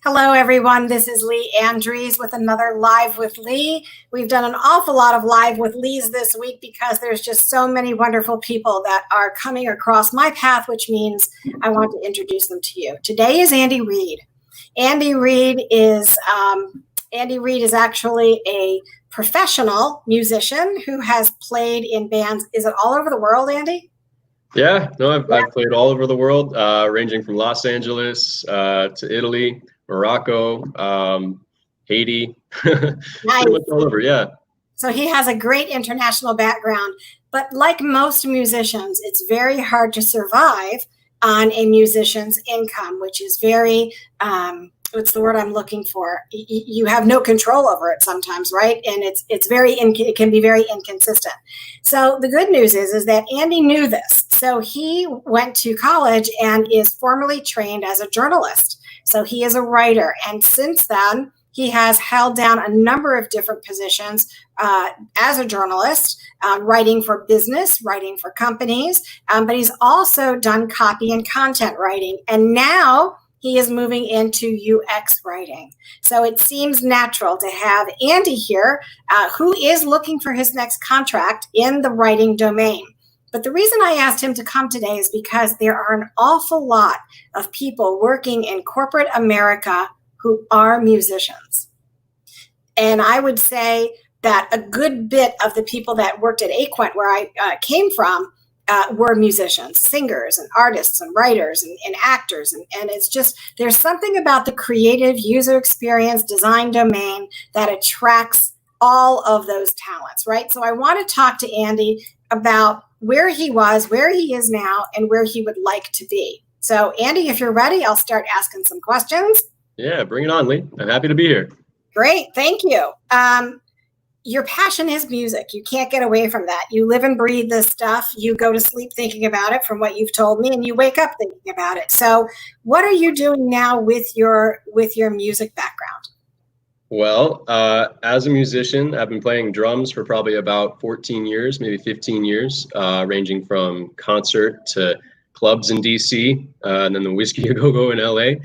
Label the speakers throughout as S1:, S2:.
S1: Hello, everyone. This is Lee Andrews with another Live with Lee. We've done an awful lot of Live with Lees this week because there's just so many wonderful people that are coming across my path, which means I want to introduce them to you. Today is AndyReed. AndyReed is actually a professional musician who has played in bands. Is it all over the world, Andy?
S2: Yeah, no, I've played all over the world, ranging from Los Angeles to Italy, Morocco, Haiti,
S1: Nice.
S2: pretty much all over, yeah.
S1: So he has a great international background, but like most musicians, it's very hard to survive on a musician's income, which is very, what's the word I'm looking for? You have no control over it sometimes, right? And it can be very inconsistent. So the good news is that Andy knew this. So he went to college and is formally trained as a journalist. So he is a writer. And since then, he has held down a number of different positions as a journalist, writing for business, writing for companies, but he's also done copy and content writing. And now he is moving into UX writing. So it seems natural to have Andy here, who is looking for his next contract in the writing domain. But the reason I asked him to come today is because there are an awful lot of people working in corporate America who are musicians. And I would say that a good bit of the people that worked at Aquent, where I came from, were musicians, singers and artists and writers and actors. And it's just, there's something about the creative user experience design domain that attracts all of those talents, right? So I want to talk to Andy about where he was, where he is now, and where he would like to be. So Andy, if you're ready, I'll start asking some questions.
S2: Yeah, bring it on, Lee. I'm happy to be here.
S1: Great, thank you. Your passion is music. You can't get away from that. You live and breathe this stuff. You go to sleep thinking about it, from what you've told me, and you wake up thinking about it. So what are you doing now with your music background?
S2: Well, as a musician, I've been playing drums for probably about 14 years, maybe 15 years, ranging from concert to clubs in DC, and then the Whiskey A Go-Go in LA.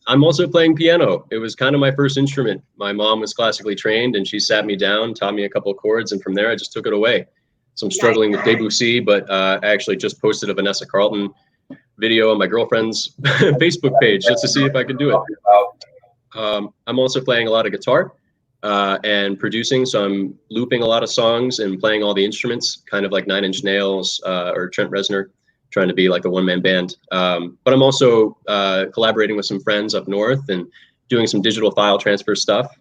S2: I'm also playing piano. It was kind of my first instrument. My mom was classically trained and she sat me down, taught me a couple of chords, and from there I just took it away. So I'm struggling with Debussy, but I actually just posted a Vanessa Carlton video on my girlfriend's Facebook page just to see if I could do it. I'm also playing a lot of guitar and producing. So I'm looping a lot of songs and playing all the instruments, kind of like Nine Inch Nails or Trent Reznor, trying to be like a one-man band. But I'm also collaborating with some friends up north and doing some digital file transfer stuff,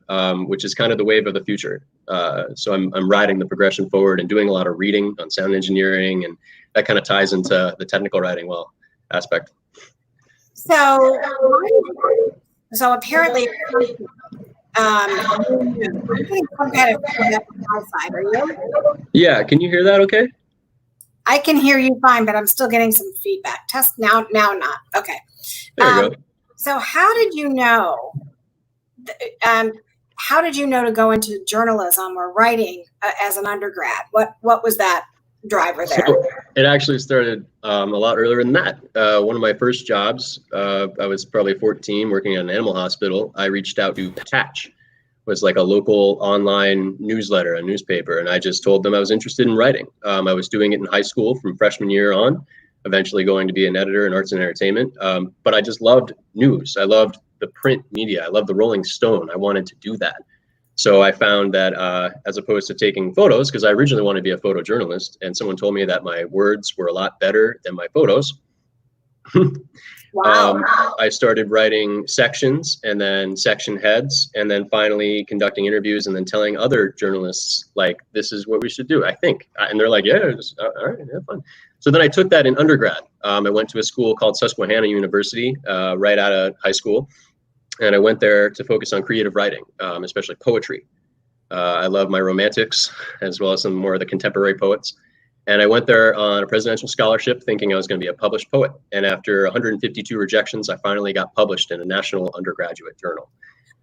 S2: which is kind of the wave of the future. So I'm riding the progression forward and doing a lot of reading on sound engineering, and that kind of ties into the technical writing aspect.
S1: So apparently, I'm getting some kind of feedback on my side. Are you?
S2: Yeah, can you hear that okay?
S1: I can hear you fine, but I'm still getting some feedback. Test now not. Okay.
S2: There you go.
S1: So how did you know to go into journalism or writing as an undergrad? What was that driver there?
S2: So it actually started a lot earlier than that. One of my first jobs, I was probably 14, working at an animal hospital. I reached out to Patch, was like a local online newsletter, a newspaper, and I just told them I was interested in writing. I was doing it in high school from freshman year on, eventually going to be an editor in arts and entertainment. But I just loved news. I loved the print media. I loved the Rolling Stone. I wanted to do that. So I found that as opposed to taking photos, because I originally wanted to be a photojournalist, and someone told me that my words were a lot better than my photos.
S1: Wow.
S2: I started writing sections and then section heads, and then finally conducting interviews and then telling other journalists, like, this is what we should do, I think. And they're like, yeah, all right, have fun. So then I took that in undergrad. I went to a school called Susquehanna University right out of high school. And I went there to focus on creative writing, especially poetry. I love my romantics as well as some more of the contemporary poets. And I went there on a presidential scholarship thinking I was going to be a published poet. And after 152 rejections, I finally got published in a national undergraduate journal.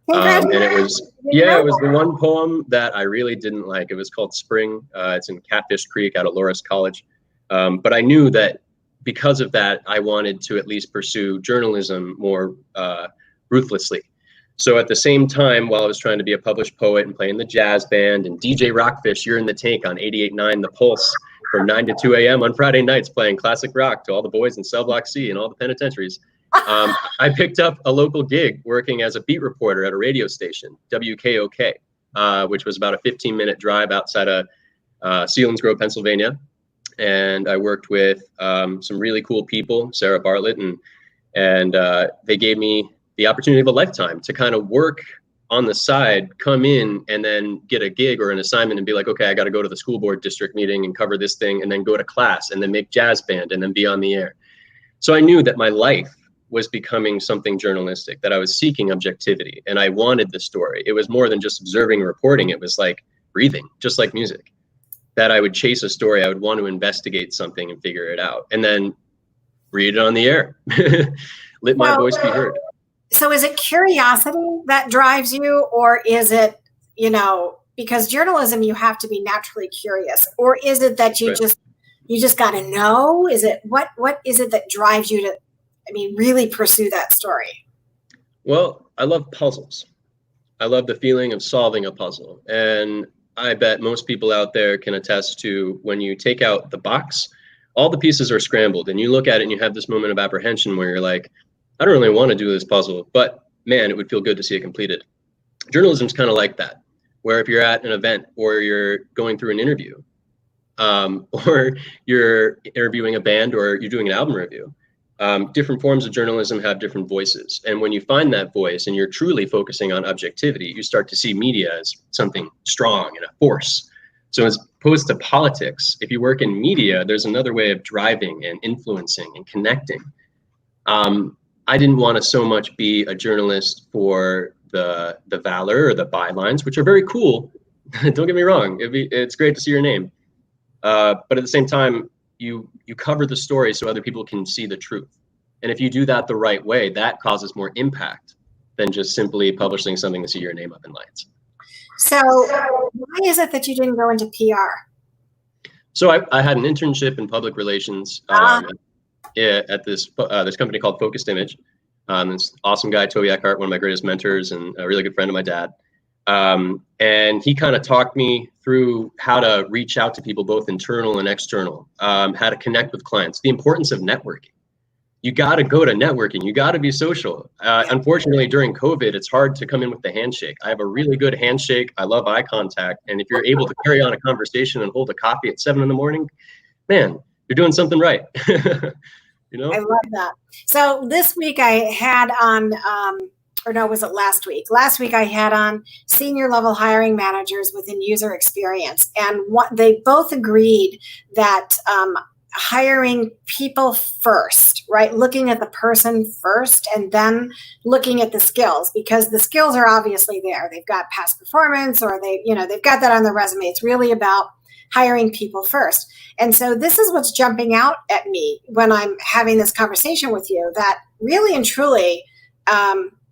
S2: And it was the one poem that I really didn't like. It was called Spring. It's in Catfish Creek out of Loras College. But I knew that because of that, I wanted to at least pursue journalism more ruthlessly. So at the same time, while I was trying to be a published poet and play in the jazz band and DJ Rockfish, you're in the tank on 88.9 The Pulse from 9 to 2 a.m. on Friday nights playing classic rock to all the boys in Cell Block C and all the penitentiaries. I picked up a local gig working as a beat reporter at a radio station, WKOK, which was about a 15-minute drive outside of Selinsgrove, Pennsylvania. And I worked with some really cool people, Sarah Bartlett, and they gave me the opportunity of a lifetime to kind of work on the side, come in and then get a gig or an assignment and be like, okay, I got to go to the school board district meeting and cover this thing and then go to class and then make jazz band and then be on the air. So I knew that my life was becoming something journalistic, that I was seeking objectivity and I wanted the story. It was more than just observing and reporting. It was like breathing, just like music, that I would chase a story. I would want to investigate something and figure it out and then read it on the air. Let my voice be heard.
S1: So is it curiosity that drives you, or is it, because journalism, you have to be naturally curious, or is it that you just got to know? Is it, what is it that drives you to, really pursue that story?
S2: Well, I love puzzles. I love the feeling of solving a puzzle. And I bet most people out there can attest to when you take out the box, all the pieces are scrambled and you look at it and you have this moment of apprehension where you're like, I don't really want to do this puzzle, but man, it would feel good to see it completed. Journalism's kind of like that, where if you're at an event or you're going through an interview, or you're interviewing a band or you're doing an album review, different forms of journalism have different voices. And when you find that voice and you're truly focusing on objectivity, you start to see media as something strong and a force. So as opposed to politics, if you work in media, there's another way of driving and influencing and connecting. I didn't want to so much be a journalist for the valor or the bylines, which are very cool. Don't get me wrong. It's great to see your name. But at the same time, you cover the story so other people can see the truth. And if you do that the right way, that causes more impact than just simply publishing something to see your name up in lights. So
S1: why is it that you didn't go into PR?
S2: So I had an internship in public relations at this company called Focused Image. This awesome guy, Toby Eckhart, one of my greatest mentors and a really good friend of my dad. And he kind of talked me through how to reach out to people, both internal and external, how to connect with clients, the importance of networking. You got to go to networking. You got to be social. Unfortunately, during COVID, it's hard to come in with the handshake. I have a really good handshake. I love eye contact. And if you're able to carry on a conversation and hold a coffee at 7 a.m, man, you're doing something right.
S1: I love that. So this week I had on, was it last week? Last week I had on senior level hiring managers within user experience. And they both agreed that hiring people first, right? Looking at the person first and then looking at the skills, because the skills are obviously there. They've got past performance or they've got that on their resume. It's really about hiring people first. And so this is what's jumping out at me when I'm having this conversation with you, that really and truly,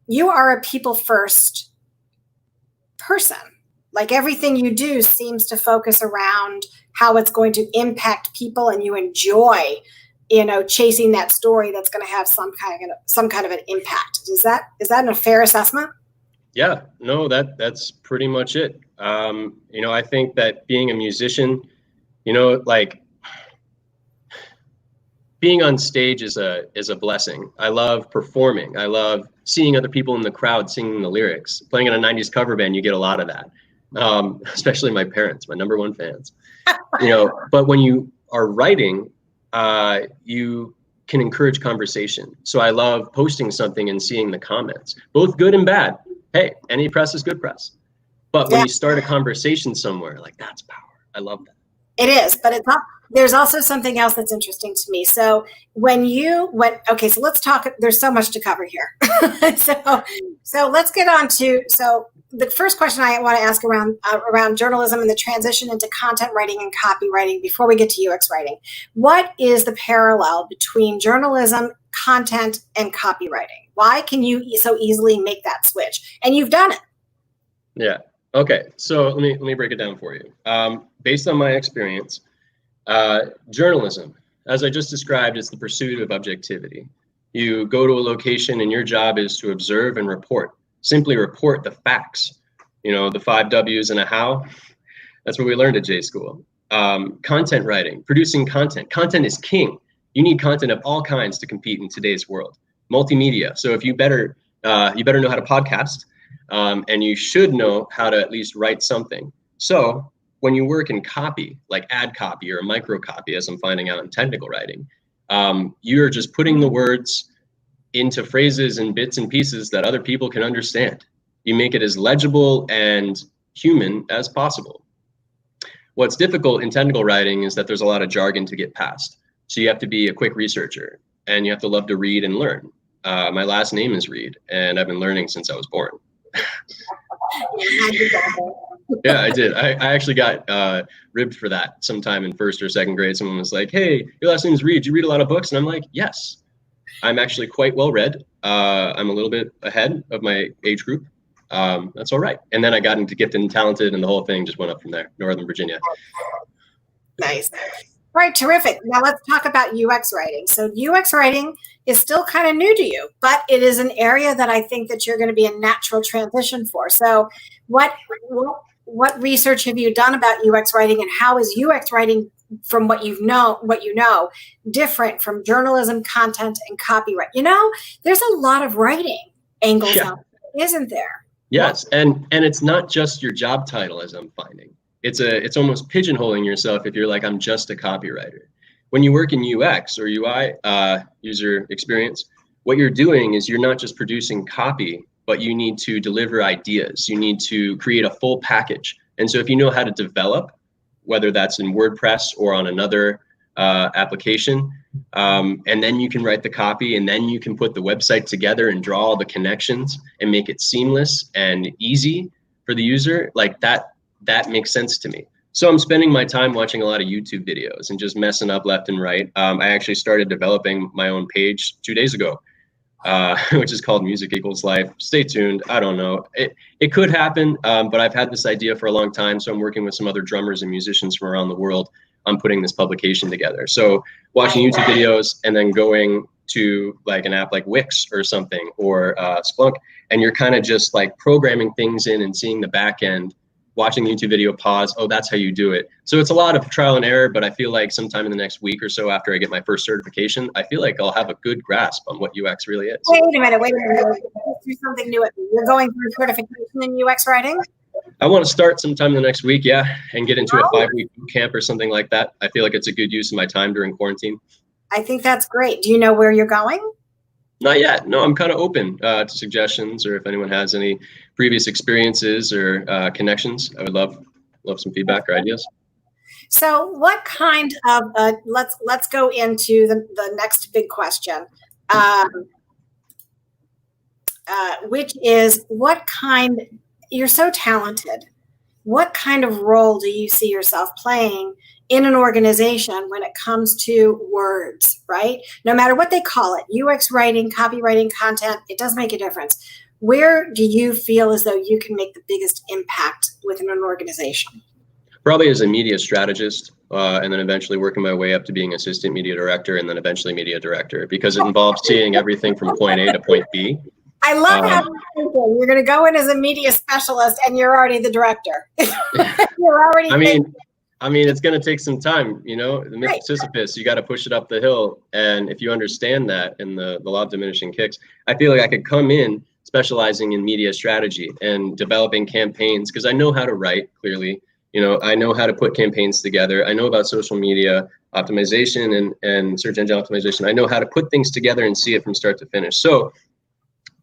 S1: you are a people first person. Like everything you do seems to focus around how it's going to impact people, and you enjoy, chasing that story that's going to have some kind of an impact. Is that a fair assessment?
S2: Yeah, no, that's pretty much it. I think that being a musician, being on stage is a blessing. I love performing. I love seeing other people in the crowd singing the lyrics. Playing in a 90s cover band, you get a lot of that. Especially my parents, my number one fans. But when you are writing, you can encourage conversation. So I love posting something and seeing the comments, both good and bad. Hey, any press is good press. But when you start a conversation somewhere, like, that's power. I love that.
S1: It is, but it's not. There's also something else that's interesting to me. So so let's talk. There's so much to cover here. so let's get on to, the first question I want to ask around journalism and the transition into content writing and copywriting before we get to UX writing. What is the parallel between journalism, content, and copywriting? Why can you so easily make that switch? And you've done it.
S2: Yeah. Okay. So let me break it down for you. Based on my experience, journalism, as I just described, is the pursuit of objectivity. You go to a location and your job is to observe and report. Simply report the facts. You know, the 5 W's and a how. That's what we learned at J School. Content writing, producing content. Content is king. You need content of all kinds to compete in today's world. Multimedia. So if you better know how to podcast, and you should know how to at least write something. So when you work in copy, like ad copy or micro copy, as I'm finding out in technical writing, you're just putting the words into phrases and bits and pieces that other people can understand. You make it as legible and human as possible. What's difficult in technical writing is that there's a lot of jargon to get past. So you have to be a quick researcher and you have to love to read and learn. My last name is Reed and I've been learning since I was born. Yeah, I did. I actually got ribbed for that sometime in 1st or 2nd grade. Someone was like, hey, your last name is Reed. You read a lot of books? And I'm like, yes, I'm actually quite well read. I'm a little bit ahead of my age group. That's all right. And then I got into Gifted and Talented and the whole thing just went up from there, Northern Virginia.
S1: Nice. All right, terrific. Now let's talk about UX writing. So UX writing is still kind of new to you, but it is an area that I think that you're going to be a natural transition for. So what research have you done about UX writing, and how is UX writing, from what you know, different from journalism, content, and copyright? You know, there's a lot of writing angles out there, isn't there?
S2: Yes, and it's not just your job title, as I'm finding. It's almost pigeonholing yourself if you're like, I'm just a copywriter. When you work in UX or UI, user experience, what you're doing is you're not just producing copy, but you need to deliver ideas. You need to create a full package. And so if you know how to develop, whether that's in WordPress or on another application, and then you can write the copy, and then you can put the website together and draw all the connections and make it seamless and easy for the user, like that makes sense to me. So I'm spending my time watching a lot of YouTube videos and just messing up left and right. I actually started developing my own page 2 days ago, which is called Music Equals Life. Stay tuned. I don't know. It could happen, but I've had this idea for a long time. So I'm working with some other drummers and musicians from around the world on putting this publication together. So watching YouTube videos and then going to like an app like Wix or something, or Splunk, and you're kind of just like programming things in and seeing the back end, watching the YouTube video, pause, oh, that's how you do it. So it's a lot of trial and error, but I feel like sometime in the next week or so after I get my first certification, I feel like I'll have a good grasp on what UX really is.
S1: Wait a minute. Let's do something new. You're going through certification in UX writing?
S2: I want to start sometime in the next week, yeah, and get into a 5-week boot camp or something like that. I feel like it's a good use of my time during quarantine.
S1: I think that's great. Do you know where you're going?
S2: Not yet. No, I'm kind of open to suggestions, or if anyone has any previous experiences or connections, I would love some feedback or ideas.
S1: So what kind of, let's go into the next big question, which is you're so talented. What kind of role do you see yourself playing in an organization when it comes to words, right? No matter what they call it, UX writing, copywriting, content, it does make a difference. Where do you feel as though you can make the biggest impact within an organization?
S2: Probably as a media strategist, and then eventually working my way up to being assistant media director, and then eventually media director, because it involves seeing everything from point A to point B.
S1: I love how you're going to go in as a media specialist and you're already the director. You're already
S2: I mean, it's going to take some time, you know, the myth of Sisyphus, you got to push it up the hill. And if you understand that and the law of diminishing kicks, I feel like I could come in specializing in media strategy and developing campaigns, because I know how to write clearly. You know, I know how to put campaigns together. I know about social media optimization and search engine optimization. I know how to put things together and see it from start to finish. So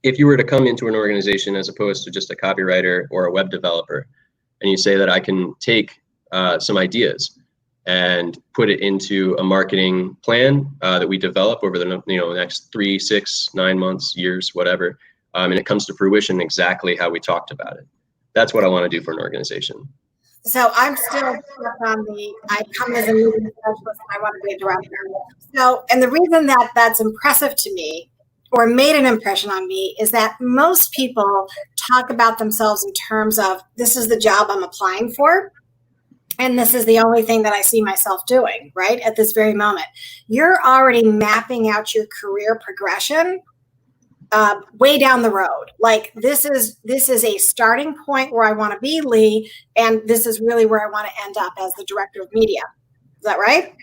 S2: if you were to come into an organization as opposed to just a copywriter or a web developer, and you say that I can take some ideas and put it into a marketing plan that we develop over the next 3, 6, 9 months, years, whatever, and it comes to fruition exactly how we talked about it. That's what I want to do for an organization.
S1: So I'm still on I come as a media specialist and I want to be a director. So, and the reason that that's impressive to me, or made an impression on me, is that most people talk about themselves in terms of, this is the job I'm applying for. and this is the only thing that I see myself doing right at this very moment, you're already mapping out your career progression way down the road. Like this is a starting point where I want to be, Lee, and this is really where I want to end up as the director of media. Is that right?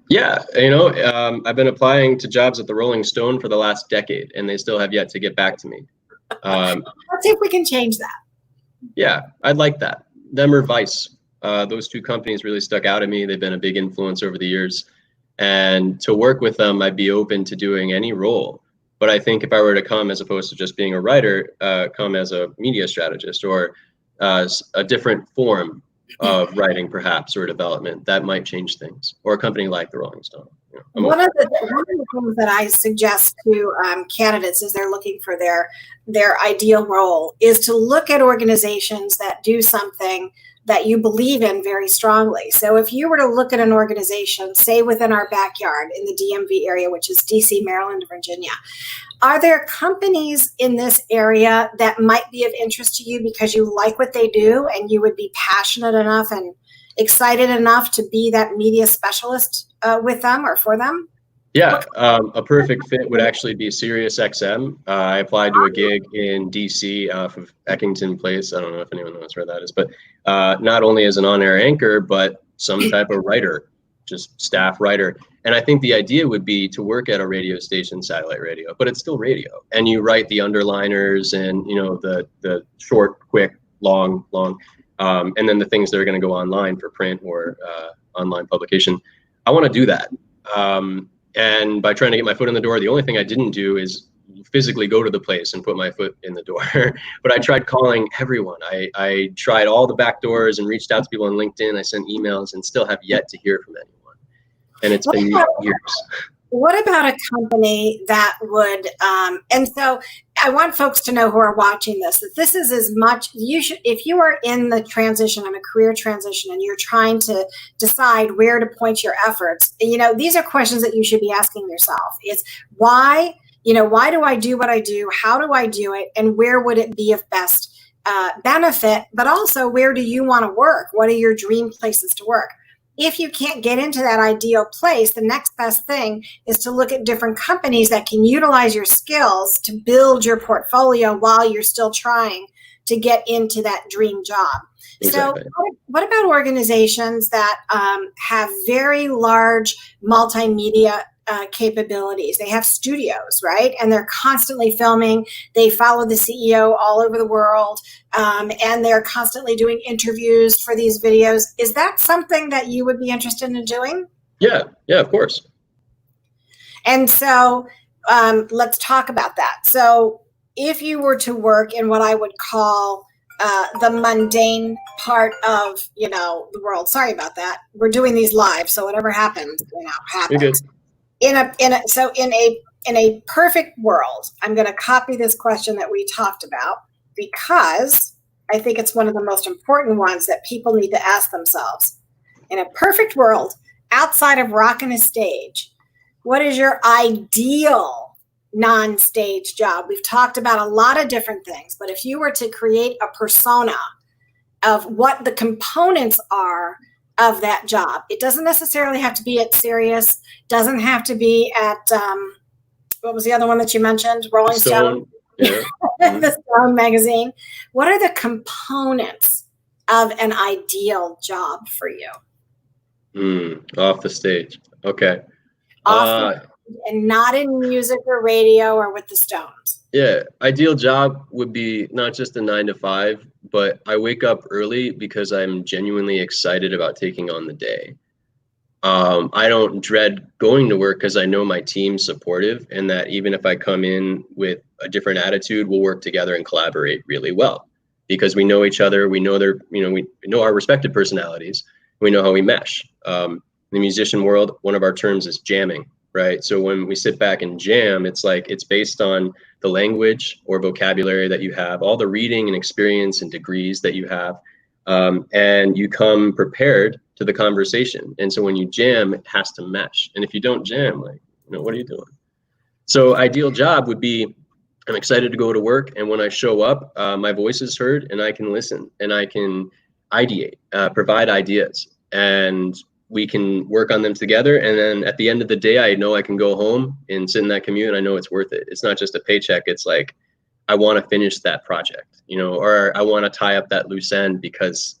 S2: Yeah, I've been applying to jobs at the Rolling Stone for the last decade, and they still have yet to get back to me.
S1: Let's see if we can change that.
S2: Yeah, I'd like that. Them or Vice. Those two companies really stuck out at me. They've been a big influence over the years. And to work with them, I'd be open to doing any role. But I think if I were to come, as opposed to just being a writer, come as a media strategist or a different form of writing, perhaps, or development, that might change things. Or a company like the Rolling Stone.
S1: One of the things that I suggest to candidates as they're looking for their ideal role is to look at organizations that do something that you believe in very strongly. So if you were to look at an organization, say within our backyard in the DMV area, which is DC, Maryland, Virginia, are there companies in this area that might be of interest to you because you like what they do and you would be passionate enough and excited enough to be that media specialist with them or for them?
S2: Yeah, a perfect fit would actually be SiriusXM. I applied to a gig in DC off of Eckington Place. I don't know if anyone knows where that is, but not only as an on-air anchor, but some type of writer, just staff writer. And I think the idea would be to work at a radio station, satellite radio, but it's still radio. And you write the underliners and, the short, quick, long, and then the things that are going to go online for print or online publication. I want to do that. And by trying to get my foot in the door, the only thing I didn't do is physically go to the place and put my foot in the door. But I tried calling everyone. I tried all the back doors and reached out to people on LinkedIn. I sent emails and still have yet to hear from anyone. And it's been years.
S1: What about a company that would, and so I want folks to know who are watching this, that this is as much, if you are in the transition, on a career transition, and you're trying to decide where to point your efforts, these are questions that you should be asking yourself. It's why do I do what I do? How do I do it? And where would it be of best benefit? But also, where do you want to work? What are your dream places to work? If you can't get into that ideal place, the next best thing is to look at different companies that can utilize your skills to build your portfolio while you're still trying to get into that dream job. Exactly. So what about organizations that have very large multimedia capabilities? They have studios, right? And they're constantly filming. They follow the CEO all over the world, and they're constantly doing interviews for these videos. Is that something that you would be interested in doing? Yeah,
S2: of course.
S1: And so let's talk about that. So if you were to work in what I would call the mundane part of, the world, sorry about that. We're doing these live, so whatever happens, happens.
S2: You're good.
S1: In a perfect world, I'm going to copy this question that we talked about because I think it's one of the most important ones that people need to ask themselves. In a perfect world, outside of rocking a stage, what is your ideal non-stage job? We've talked about a lot of different things, but if you were to create a persona of what the components are of that job, it doesn't necessarily have to be at Sirius, doesn't have to be at what was the other one that you mentioned? Rolling Stone.
S2: Yeah.
S1: The Stone magazine. What are the components of an ideal job for you?
S2: Off the stage. Okay.
S1: And not in music or radio or with the Stones.
S2: Yeah, ideal job would be not just a 9-to-5, but I wake up early because I'm genuinely excited about taking on the day. I don't dread going to work because I know my team's supportive, and that even if I come in with a different attitude, we'll work together and collaborate really well because we know each other. We know we know our respective personalities. We know how we mesh. In the musician world, one of our terms is jamming. Right. So when we sit back and jam, it's based on the language or vocabulary that you have, all the reading and experience and degrees that you have. And you come prepared to the conversation. And so when you jam, it has to mesh. And if you don't jam, what are you doing? So ideal job would be, I'm excited to go to work. And when I show up, my voice is heard and I can listen and I can ideate, provide ideas. and we can work on them together. And then at the end of the day, I know I can go home and sit in that commute, and I know it's worth it. It's not just a paycheck. It's like, I want to finish that project, or I want to tie up that loose end because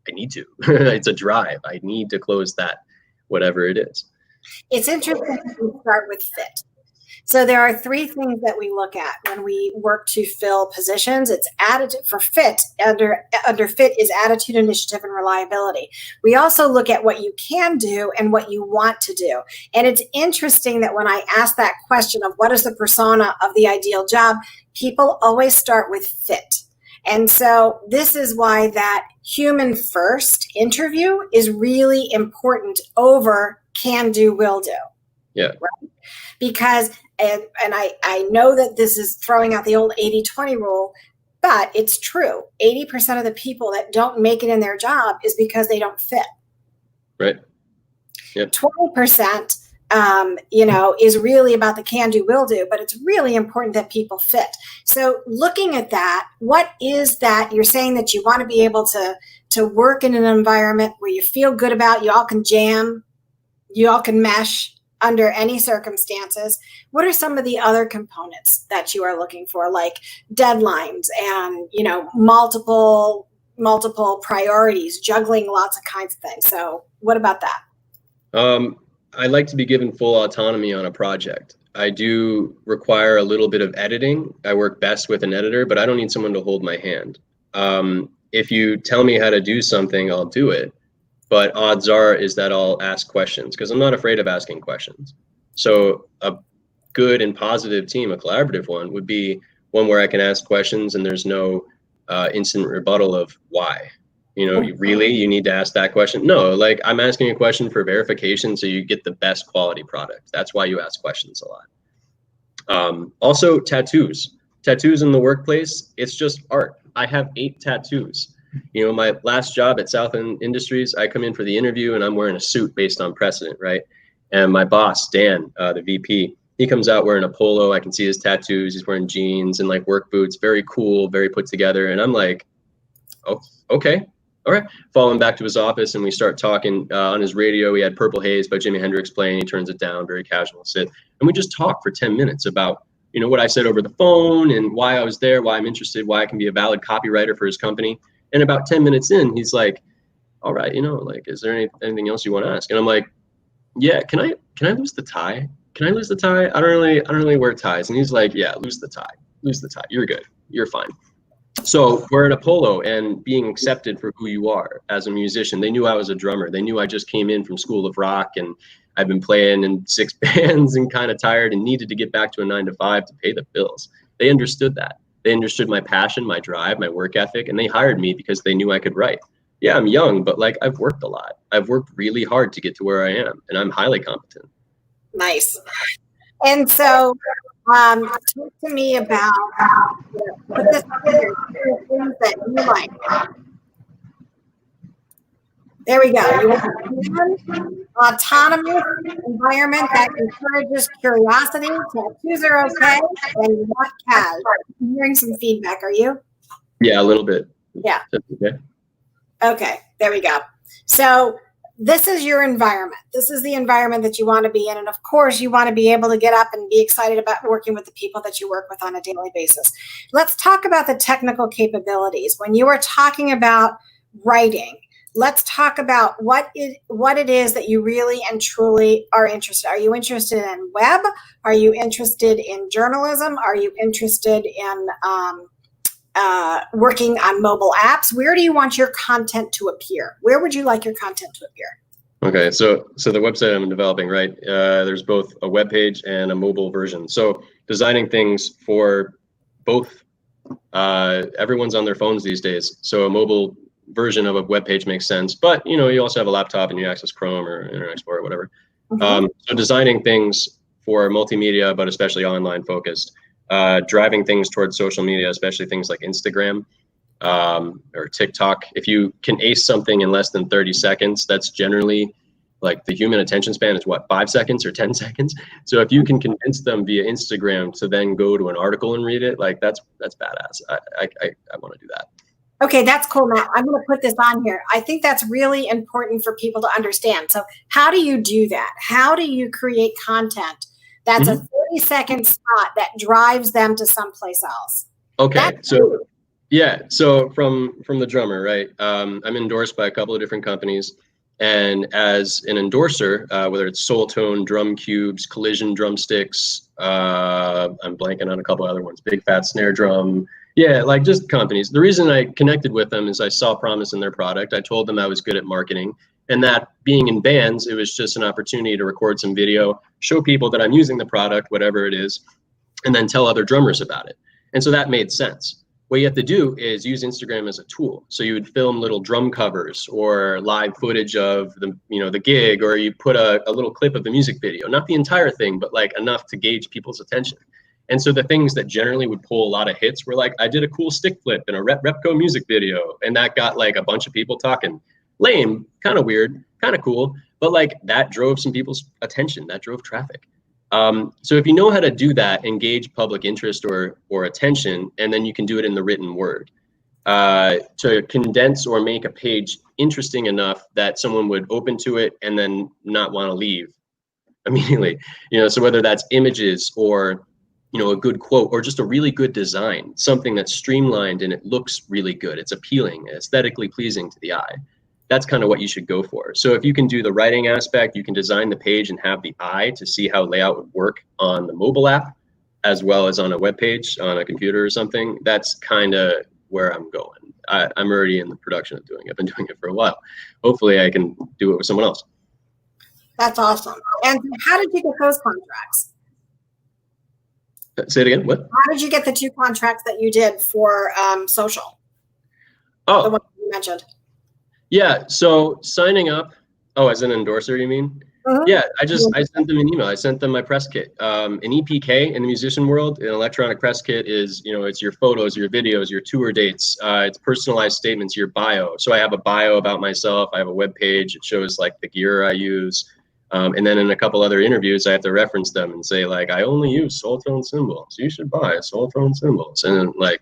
S2: I need to. It's a drive. I need to close that, whatever it is.
S1: It's interesting to start with fit. So there are three things that we look at when we work to fill positions. It's attitude for fit. Under fit is attitude, initiative, and reliability. We also look at what you can do and what you want to do. And it's interesting that when I ask that question of what is the persona of the ideal job, people always start with fit. And so this is why that human first interview is really important over can do, will do.
S2: Yeah.
S1: Right? Because, and I know that this is throwing out the old 80-20 rule, but it's true. 80% of the people that don't make it in their job is because they don't fit.
S2: Right. Yep.
S1: 20%, is really about the can do, will do, but it's really important that people fit. So looking at that, what is that? You're saying that you want to be able to work in an environment where you feel good about, you all can jam, you all can mesh under any circumstances. What are some of the other components that you are looking for, like deadlines and, multiple priorities, juggling lots of kinds of things? So what about that?
S2: I like to be given full autonomy on a project. I do require a little bit of editing. I work best with an editor, but I don't need someone to hold my hand. If you tell me how to do something, I'll do it. But odds are is that I'll ask questions because I'm not afraid of asking questions. So a good and positive team, a collaborative one, would be one where I can ask questions and there's no instant rebuttal of why. You need to ask that question. No, like I'm asking a question for verification so you get the best quality product. That's why you ask questions a lot. Also, tattoos. Tattoos in the workplace, it's just art. I have 8 tattoos. My last job at Southland Industries, I come in for the interview and I'm wearing a suit based on precedent, right? And my boss, Dan, the VP, he comes out wearing a polo. I can see his tattoos. He's wearing jeans and like work boots, very cool, very put together. And I'm like, oh, okay. All right. Follow him back to his office and we start talking. On his radio, he had Purple Haze by Jimi Hendrix playing. He turns it down, very casual sit. And we just talk for 10 minutes about, what I said over the phone and why I was there, why I'm interested, why I can be a valid copywriter for his company. And about 10 minutes in, he's like, all right, is there anything else you want to ask? And I'm like, yeah, can I lose the tie? Can I lose the tie? I don't really wear ties. And he's like, yeah, lose the tie. You're good. You're fine. So wearing a polo and being accepted for who you are as a musician. They knew I was a drummer. They knew I just came in from School of Rock and I've been playing in 6 bands and kind of tired and needed to get back to a 9-to-5 to pay the bills. They understood that. They understood my passion, my drive, my work ethic, and they hired me because they knew I could write. Yeah, I'm young, but like I've worked a lot. I've worked really hard to get to where I am, and I'm highly competent.
S1: Nice. And so talk to me about put this together, things that you like. There we go. You want an autonomous environment that encourages curiosity. Tattoos are okay, and you want cash. I'm hearing some feedback. Are you?
S2: Yeah, a little bit.
S1: Yeah.
S2: Okay.
S1: Okay, there we go. So this is your environment. This is the environment that you want to be in. And of course, you want to be able to get up and be excited about working with the people that you work with on a daily basis. Let's talk about the technical capabilities. When you are talking about writing, let's talk about what it is that you really and truly are interested. Are you interested in web? Are you interested in journalism? Are you interested in working on mobile apps? Where do you want your content to appear? Where would you like your content to appear?
S2: Okay, so the website I'm developing, right? There's both a web page and a mobile version. So designing things for both. Everyone's on their phones these days, so a mobile version of a web page makes sense. But you also have a laptop and you access Chrome or Internet Explorer or whatever. Mm-hmm. So designing things for multimedia, but especially online focused. Driving things towards social media, especially things like Instagram or TikTok. If you can ace something in less than 30 seconds, that's generally like the human attention span is what, 5 seconds or 10 seconds. So if you can convince them via Instagram to then go to an article and read it, like that's badass. I want to do that.
S1: Okay, that's cool. Now I'm going to put this on here. I think that's really important for people to understand. So how do you do that? How do you create content that's a 30-second spot that drives them to someplace else?
S2: Okay,
S1: That's
S2: so
S1: huge.
S2: yeah, so from the drummer, right? I'm endorsed by a couple of different companies, and as an endorser, whether it's Soul Tone, Drum Cubes, Collision drumsticks, I'm blanking on a couple other ones, Big Fat Snare Drum. Yeah, like just companies. The reason I connected with them is I saw promise in their product. I told them I was good at marketing, and that being in bands, it was just an opportunity to record some video, show people that I'm using the product, whatever it is, and then tell other drummers about it. And so that made sense. What you have to do is use Instagram as a tool. So you would film little drum covers or live footage of the gig, or you put a little clip of the music video, not the entire thing, but like enough to gauge people's attention. And so the things that generally would pull a lot of hits were like, I did a cool stick flip in a Repco music video, and that got like a bunch of people talking. Lame, kind of weird, kind of cool, but like that drove some people's attention, that drove traffic. So if you know how to do that, engage public interest or attention, and then you can do it in the written word to condense or make a page interesting enough that someone would open to it and then not want to leave immediately. So whether that's images or a good quote or just a really good design, something that's streamlined and it looks really good, it's appealing, aesthetically pleasing to the eye. That's kind of what you should go for. So if you can do the writing aspect, you can design the page and have the eye to see how layout would work on the mobile app, as well as on a web page, on a computer or something. That's kind of where I'm going. I'm already in the production of doing it. I've been doing it for a while. Hopefully I can do it with someone else.
S1: That's awesome. And how did you get those contracts?
S2: Say it again, what?
S1: How did you get the 2 contracts that you did for social?
S2: Oh.
S1: The one you mentioned.
S2: Yeah, so signing up, as an endorser, you mean? Yeah, I sent them an email. I sent them my press kit. An EPK in the musician world, an electronic press kit is, it's your photos, your videos, your tour dates, it's personalized statements, your bio. So I have a bio about myself. I have a web page. It shows like the gear I use. And then in a couple other interviews, I have to reference them and say like, I only use Soul Tone cymbals. You should buy Soul Tone cymbals. And like,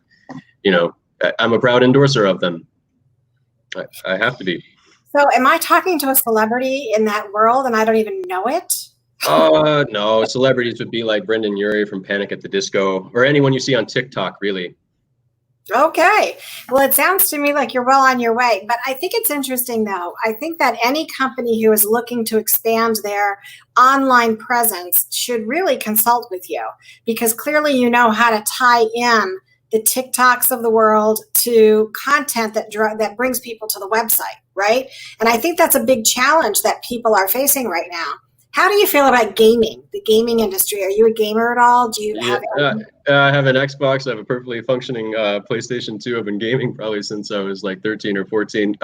S2: I'm a proud endorser of them. I have to be.
S1: So am I talking to a celebrity in that world and I don't even know it?
S2: No, celebrities would be like Brendan Urie from Panic at the Disco, or anyone you see on TikTok, really.
S1: Okay. Well, it sounds to me like you're well on your way, but I think it's interesting though. I think that any company who is looking to expand their online presence should really consult with you, because clearly you know how to tie in the TikToks of the world to content that brings people to the website, right? And I think that's a big challenge that people are facing right now. How do you feel about gaming, the gaming industry? Are you a gamer at all? Do you have
S2: I have an Xbox. I have a perfectly functioning PlayStation 2. I've been gaming probably since I was like 13 or 14.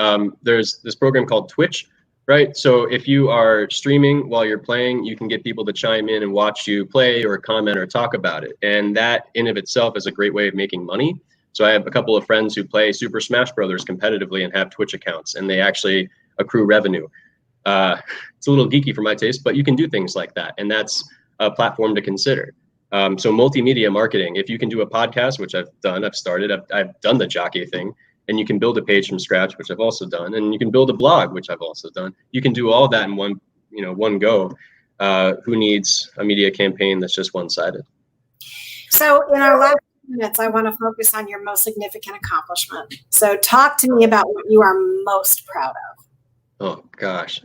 S2: There's this program called Twitch, right? So if you are streaming while you're playing, you can get people to chime in and watch you play or comment or talk about it. And that in of itself is a great way of making money. So I have a couple of friends who play Super Smash Brothers competitively and have Twitch accounts, and they actually accrue revenue. It's a little geeky for my taste, but you can do things like that. And that's a platform to consider. So multimedia marketing, if you can do a podcast, which I've done, I've done the jockey thing, and you can build a page from scratch, which I've also done, and you can build a blog, which I've also done. You can do all that in one go. Who needs a media campaign that's just one-sided?
S1: So in our last minutes, I want to focus on your most significant accomplishment. So talk to me about what you are most proud of.
S2: Oh gosh,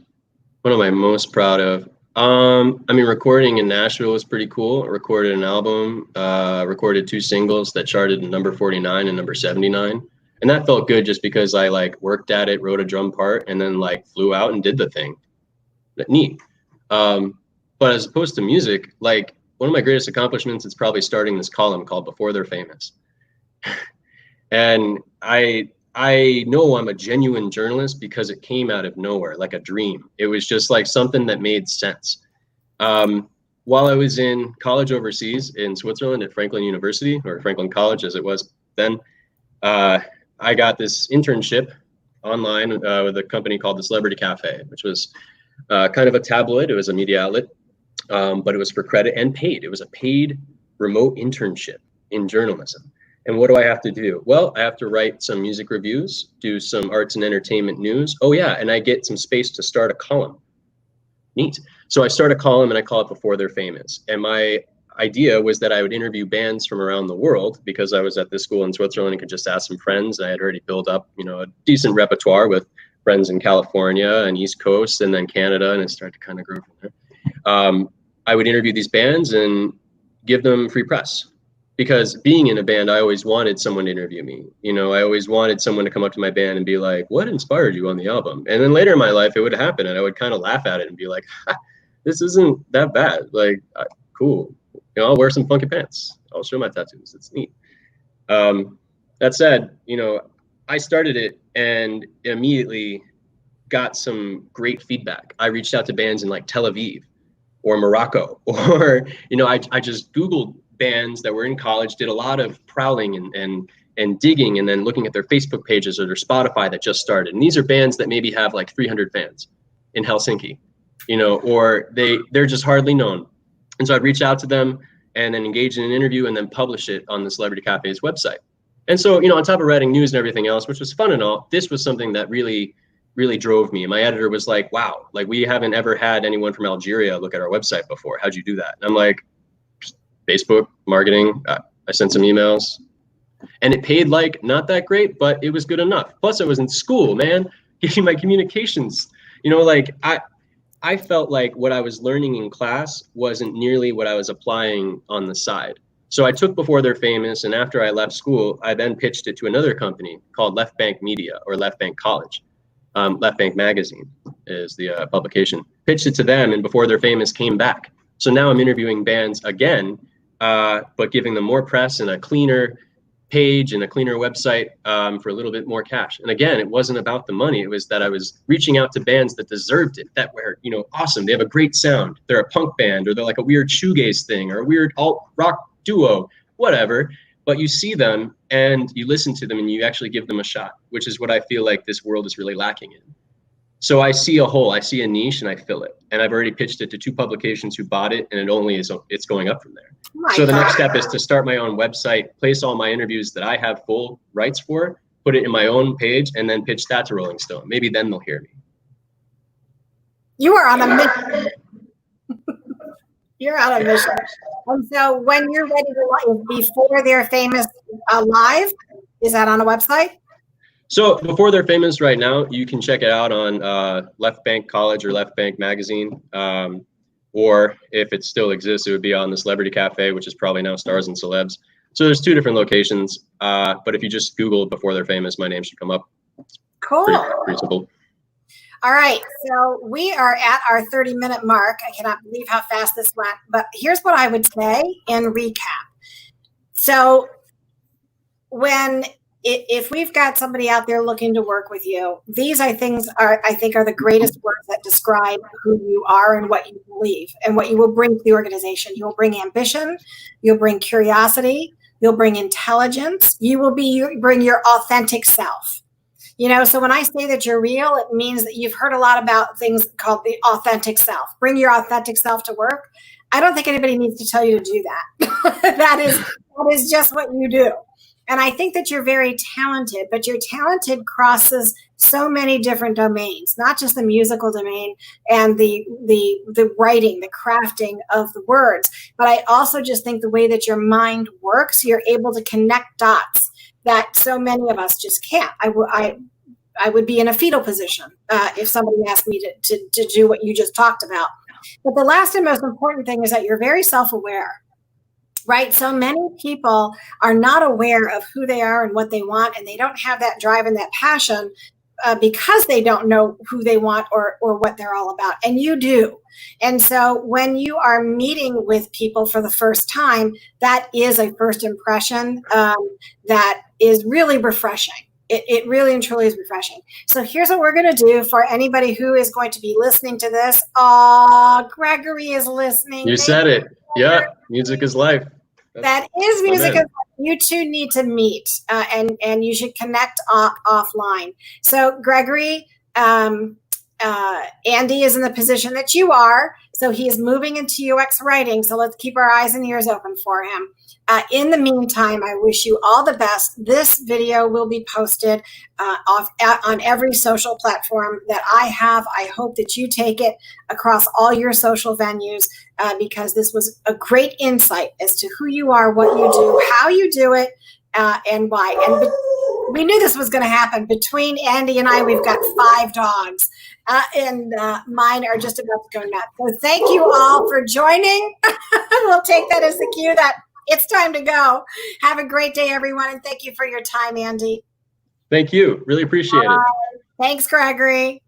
S2: what am I most proud of? Recording in Nashville was pretty cool. I recorded an album, recorded 2 singles that charted number 49 and number 79. And that felt good just because I like worked at it, wrote a drum part, and then like flew out and did the thing. Neat. But as opposed to music, like one of my greatest accomplishments is probably starting this column called Before They're Famous. And I know I'm a genuine journalist because it came out of nowhere, like a dream. It was just like something that made sense. While I was in college overseas in Switzerland at Franklin University, or Franklin College as it was then, I got this internship online with a company called the Celebrity Cafe, which was kind of a tabloid. It was a media outlet, but it was for credit and paid. It was a paid remote internship in journalism. And what do I have to do? Well, I have to write some music reviews, do some arts and entertainment news. Oh yeah, and I get some space to start a column. Neat. So I start a column and I call it Before They're Famous. And my idea was that I would interview bands from around the world, because I was at this school in Switzerland and could just ask some friends. I had already built up, a decent repertoire with friends in California and East Coast and then Canada, and it started to kind of grow from there. I would interview these bands and give them free press, because being in a band, I always wanted someone to interview me. I always wanted someone to come up to my band and be like, what inspired you on the album? And then later in my life, it would happen, and I would kind of laugh at it and be like, this isn't that bad. Like, cool. I'll wear some funky pants. I'll show my tattoos. It's neat. That said, I started it and immediately got some great feedback. I reached out to bands in like Tel Aviv or Morocco, or, I just Googled bands that were in college, did a lot of prowling and digging, and then looking at their Facebook pages or their Spotify that just started. And these are bands that maybe have like 300 fans in Helsinki, or they're just hardly known. And so I'd reach out to them and then engage in an interview and then publish it on the Celebrity Cafe's website. And so, on top of writing news and everything else, which was fun and all, this was something that really, really drove me. And my editor was like, wow, like we haven't ever had anyone from Algeria look at our website before. How'd you do that? And I'm like, Facebook marketing. I sent some emails, and it paid like not that great, but it was good enough. Plus I was in school, man, getting my communications, I felt like what I was learning in class wasn't nearly what I was applying on the side. So I took Before They're Famous, and after I left school, I then pitched it to another company called Left Bank Media, or Left Bank College. Left Bank Magazine is the publication. Pitched it to them, and Before They're Famous came back. So now I'm interviewing bands again, but giving them more press and a cleaner page and a cleaner website for a little bit more cash. And again, it wasn't about the money. It was that I was reaching out to bands that deserved it, that were, awesome. They have a great sound. They're a punk band, or they're like a weird shoegaze thing, or a weird alt rock duo, whatever. But you see them and you listen to them and you actually give them a shot, which is what I feel like this world is really lacking in. So I see a hole, I see a niche, and I fill it. And I've already pitched it to 2 publications who bought it, and it's going up from there. So the next step is to start my own website, place all my interviews that I have full rights for, put it in my own page, and then pitch that to Rolling Stone. Maybe then they'll hear me.
S1: You are on a mission. You're on a mission. And so when you're ready to Before They're Famous live, is that on a website?
S2: So Before They're Famous right now, you can check it out on Left Bank College or Left Bank Magazine. Or if it still exists, it would be on the Celebrity Cafe, which is probably now Stars and Celebs. So there's 2 different locations. But if you just Google Before They're Famous, my name should come up.
S1: Cool.
S2: Pretty simple.
S1: All right. So we are at our 30-minute mark. I cannot believe how fast this went. But here's what I would say in recap. So if we've got somebody out there looking to work with you, these I think are the greatest words that describe who you are and what you believe and what you will bring to the organization. You will bring ambition, you'll bring curiosity, you'll bring intelligence, bring your authentic self. So when I say that you're real, it means that you've heard a lot about things called the authentic self. Bring your authentic self to work. I don't think anybody needs to tell you to do that. That is just what you do. And I think that you're very talented, but your talented crosses so many different domains, not just the musical domain and the writing, the crafting of the words. But I also just think the way that your mind works, you're able to connect dots that so many of us just can't. I would be in a fetal position if somebody asked me to do what you just talked about. But the last and most important thing is that you're very self-aware. Right? So many people are not aware of who they are and what they want, and they don't have that drive and that passion because they don't know who they want or what they're all about. And you do. And so when you are meeting with people for the first time, that is a first impression that is really refreshing. It really and truly is refreshing. So here's what we're going to do for anybody who is going to be listening to this. Oh, Gregory is listening.
S2: You said it. Yeah, music is life.
S1: That is music. You two need to meet and you should connect offline. So Gregory, Andy is in the position that you are, so he is moving into UX writing. So let's keep our eyes and ears open for him. In the meantime, I wish you all the best. This video will be posted on every social platform that I have. I hope that you take it across all your social venues because this was a great insight as to who you are, what you do, how you do it, and why. And we knew this was going to happen. Between Andy and I, we've got 5 dogs. And mine are just about to go nuts. So thank you all for joining. We'll take that as the cue that it's time to go. Have a great day, everyone. And thank you for your time, Andy.
S2: Thank you. Really appreciate it.
S1: Thanks, Gregory.